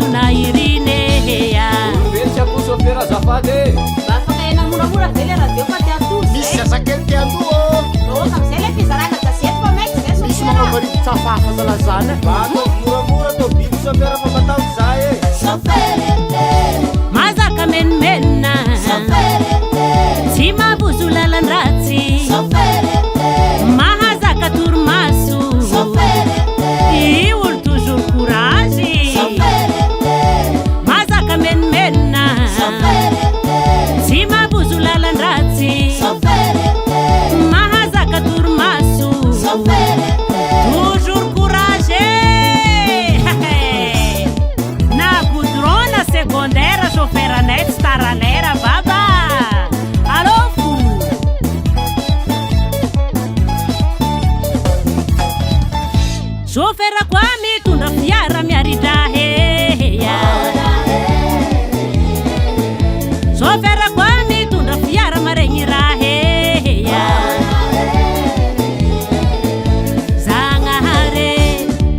tanjona irinea Vetsy ako sôfera azafady afaka enamoramora zay le radio fa tiatozy misy azakely tiandoa amizay le fizarana gazety fa maiky zay misy sofera manavarity tsafafa zalazany Bato moramora tô biby sôfera fa matao zay mazaka menimenina tsy mahabozo lalan-dratsy mahazaka torimaso i olo toujours courage mazaka menimenina tsy mahabozo lalan-dratsy mahazaka torimaso toujours courage na goudron secondaire chauffeuranay tsy taralera baba alô fo chauffeur koa mitondra fiara miaridraheya chauffeur koa mitondra fiara maregny raheya zagnahare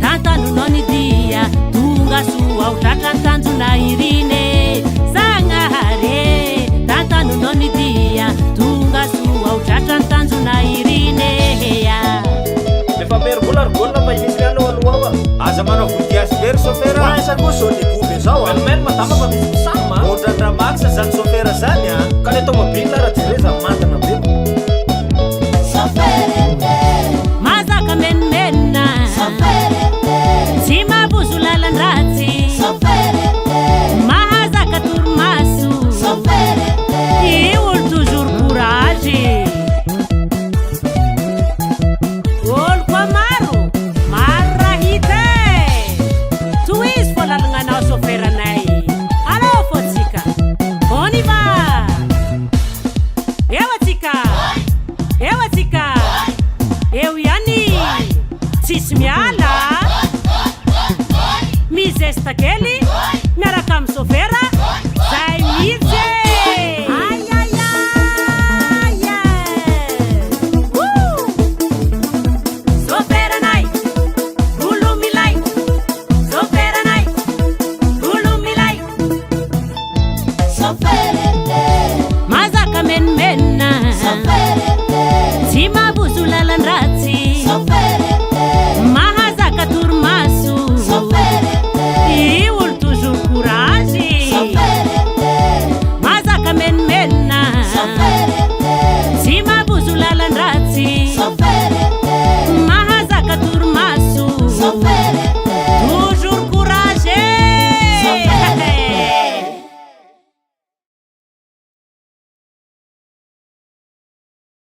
tantanonao ny dia tonga soa otratra tanjona irine zagnahare tantanonao ny dia tonga soa otratra tanjona irineya Lefa merigôlarigôlina fa imisy aloaloawa aza manao vodiasy very sôfera aisany moa zao debobe zao Almeno matama fa misy misama ohatrandra-maksa zany sôfera zany a ka le tomobile raha jereza mandana be mazaka menimenina tsy mahabozo lalan-dratsy mahazaka torimaso i olo toujours courage olo koa maro raha hita toizy fô lalagna sôferanay alô fô tsika on y va eo atsika eo ihany tsisy miala mizesta kely miaraka amin'ny sôfera